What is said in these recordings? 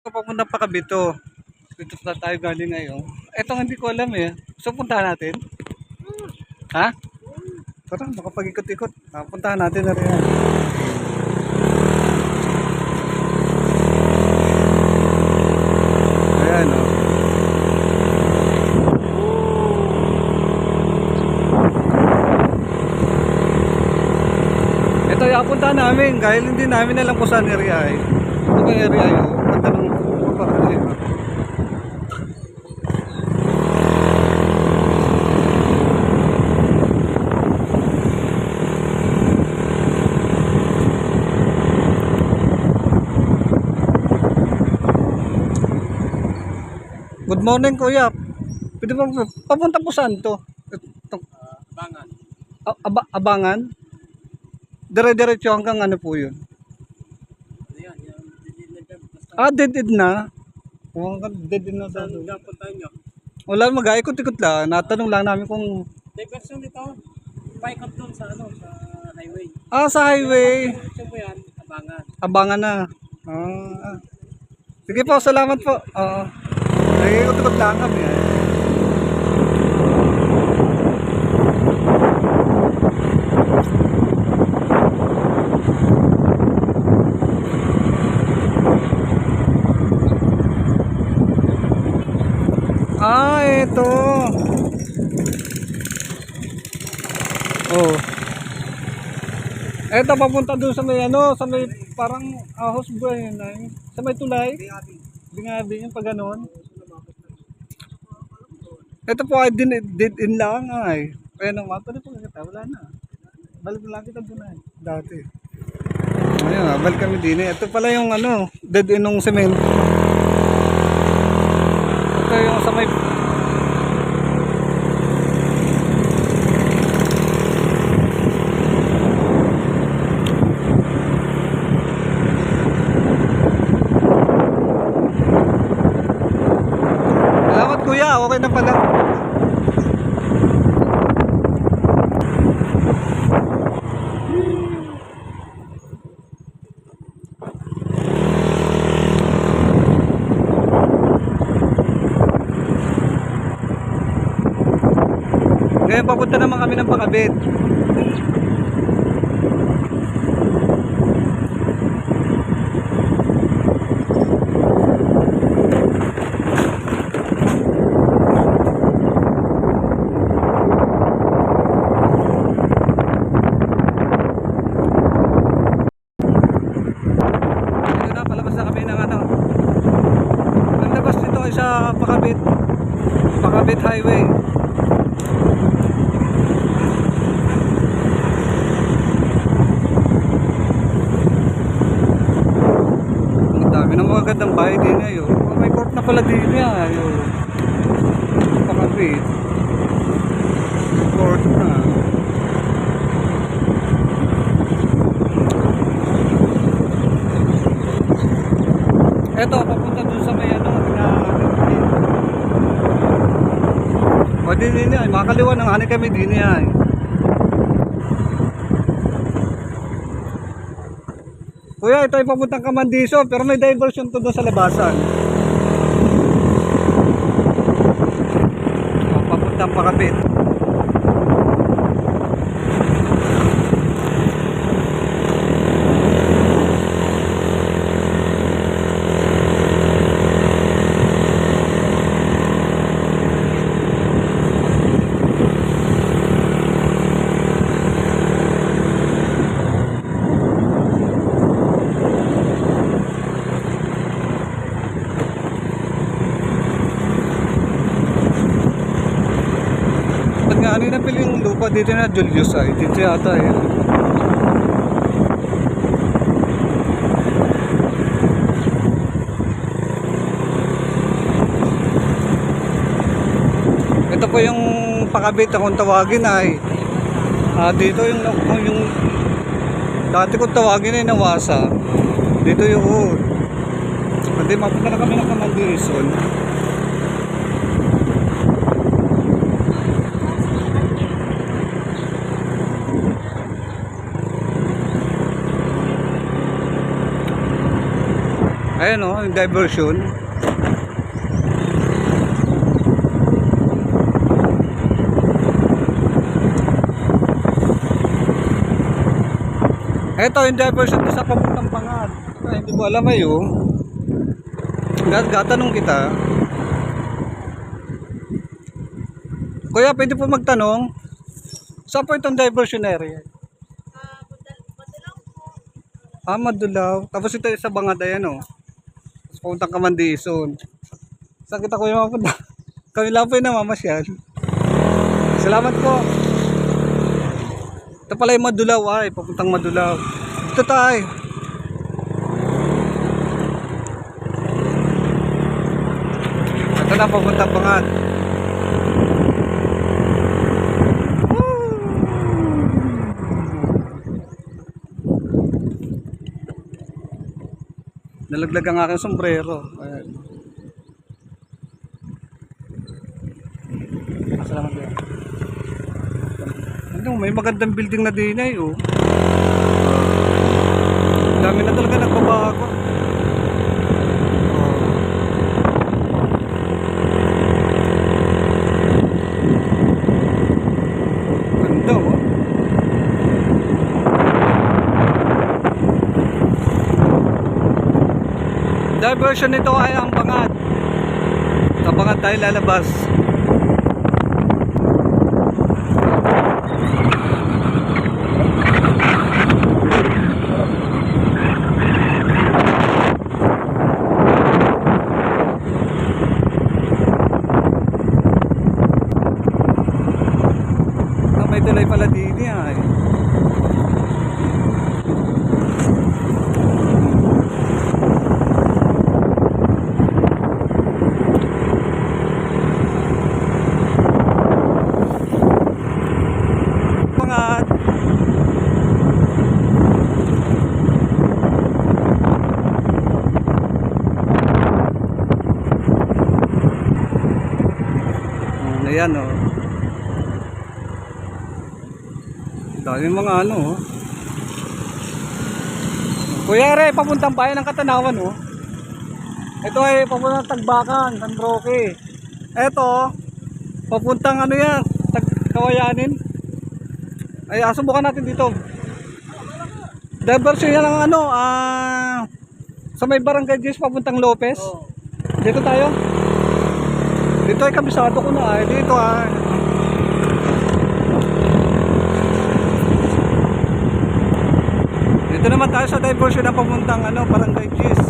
Papunta pa Kabito. Dito na tayo galing ngayon. Eto hindi ko alam eh. So puntahan natin? Ha? Tara, makapag-ikot-ikot. Puntahan natin na rin yan. Ayan o. Ito yung puntahan namin. Dahil hindi namin alam kung saan area eh. Ito yung area yun. Good morning kuya. Pwede ba papunta po saan to? Abangan. Abangan? Dire-diretso hanggang ano po yun? Ayan, yan. Dead end na. Dead end na sa Saan puntahan nyo? wala, mag-aikot-ikot lang. Natanong lang namin kung Diversion dito. Paikot doon sa sa highway. sa highway. Diretso mo yan, abangan. Abangan na. Sige po, salamat po. Oo. Nag-ikot-ikot lang kami. Ito. Oh. Ito papunta doon sa may sa may parang ahos ba yun ay? Sa may tulay. Bingabi yung pag ganon. Ito po ay dead in lang ay. Ayan ang mapa na po kita. Wala na. Balik lang kita doon ay. Dati. Ayun, balik kami din eh. Ito pala yung dead in ng semento. Ito yung sa may kuya, okay na pala. Ngayon papunta naman kami ng Pakabit. Sa Pakabit Highway. Ang dami ng mga gandang bahay din ayo. May court na pala din ayo. Pakabit. Court na. Eto, papunta dun sa may o din ay makakaliwa ng ani kami din ay. Kuya, ito ay papuntang Kamandiso pero may diversion to doon sa labasan. Papuntang Pakabit. Ano na pili yung lupa dito na Julius ay dito yata eh. Ito po yung Pakabit akong tawagin ay dito yung dati kong tawagin ay Nawasa. Dito yung hindi mapunta na kami ng Kamandirison. Ayan o, yung diversion. Ito yung diversion ko sa papuntang Pangat. Ay, hindi ko alam ayo. Gatanong kita. Kuya, pwede po magtanong. Saan po itong diversion area? Madulaw. Tapos ito sa Bangad, ayan o. Tapos puntang Kamandison. Saan kita kuya mapunta? Kami lang po yung namamasyal. Salamat po. Ito pala yung Madulaw ay, papuntang Madulaw. Ito tayo. Ito na papuntang Bangad. Nalaglag ang aking sombrero. Ayan. Salamat po. Ano, may magandang building na din ay oh. Dami na talaga nagbabago. Ganda oh. Diversion nito ay ang Bangad. Sa Bangad tayo lalabas. May tulay pala din ay. Pangat. Ayan o. Dami mga ano oh. Kuya Re, papuntang bayan ng Katanawan oh. Ito ay papuntang Tagbakan, San Roque. Ito, papuntang ano yan, Kawayanin. Ay, subukan natin dito. Diversion yan ng ano, sa may Barangay Jis papuntang Lopez. Dito tayo. Dito ay kabisado ko na ay. Dito Dito naman tayo sa diversion na papuntang ano, Barangay Jis.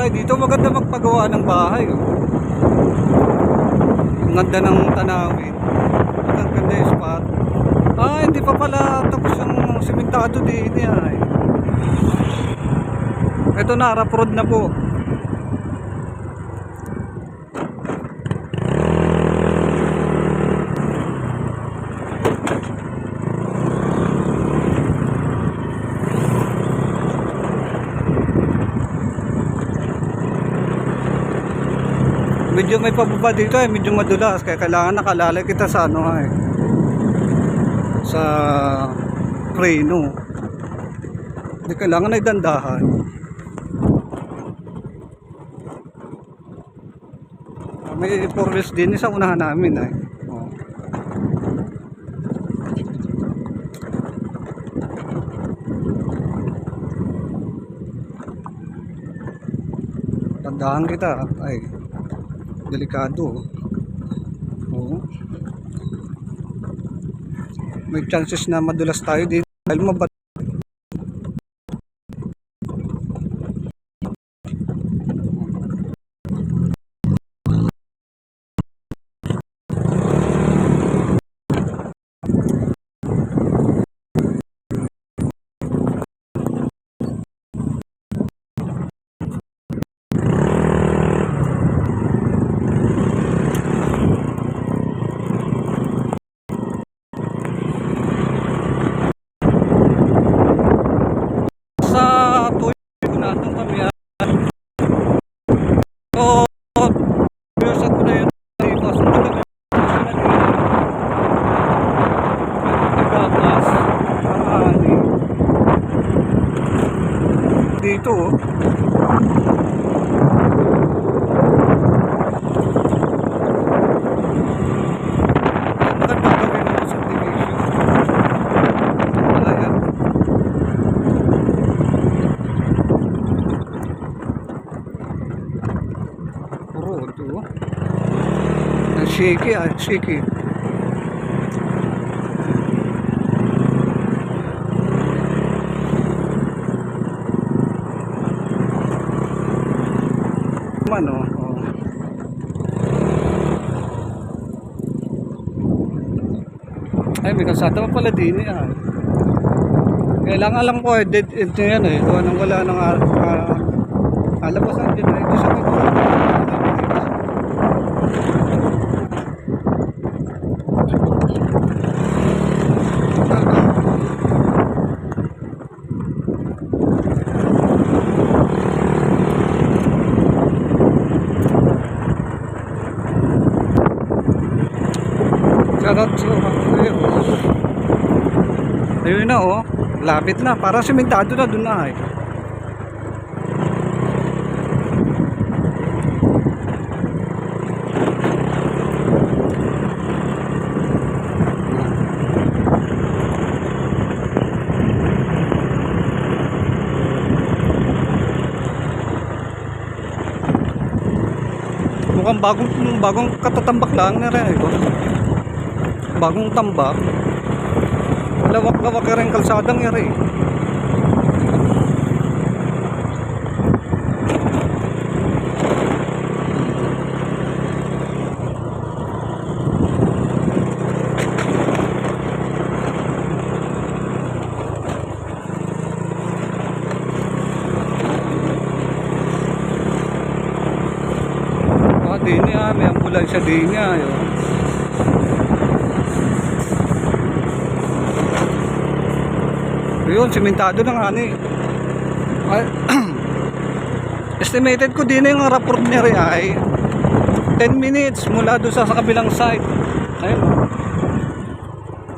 Dito maganda magpagawa ng bahay oh. Ang ganda ng tanawin. Ang ganda yung spot. Hindi pa pala tapos yung simentado din ay. Ito na, rough road na po. Medyo may pababa dito eh, medyo madulas kaya kailangan nakalalay kita sa ano eh, sa preno. Hindi kailangan ay dandahan. May 4 wheels din sa unahan namin eh. Dandahan kita ay. Delikado. Oo. May chances na madulas tayo dito dahil mabat. road. Oh. Ang shaky ah, shaky. Man, oh. Oh. Ay, may kalsada pa pala din eh. Ah. Kailangan alam ko eh, dead end na yan eh. Kung anong wala nang alabasan din na ito sa ito. Shoutout sa ayun na oh. Lapit na. Parang simentado na doon na eh. Mukhang bagong katatambak lang na rin ito. Bagong tambak. Lawak-lawak ka rin kalsadang ere. Dini ah, may ambulansya dini ah. Yun, simentado na nga ni. Estimated ko din yung rapport niya rin ay 10 minutes mula doon sa kabilang side. Ayun o.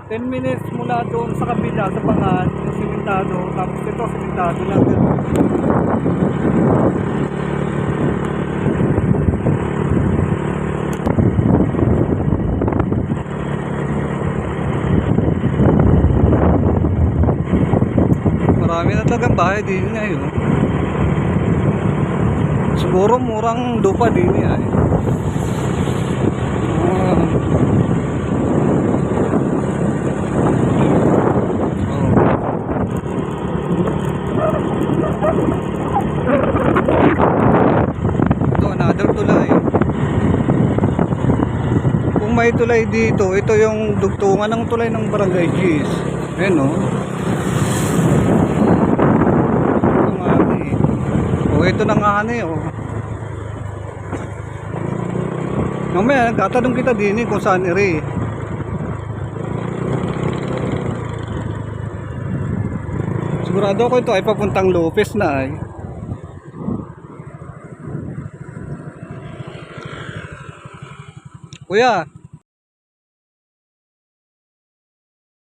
10 minutes mula doon sa kabila, sa pangan, yung simentado. Tapos ito, simentado lang. Marami na talagang bahay din niya yun. Siguro murang lupa din niya eh. Ito another tulay. Kung may tulay dito, ito yung dugtungan ng tulay ng Barangay Gis. Ayan o. Ito na nga oh. Mamaya nagtatanong kita din kung saan ere. Sigurado ako ito ay papuntang Lopez na ay. Kuya,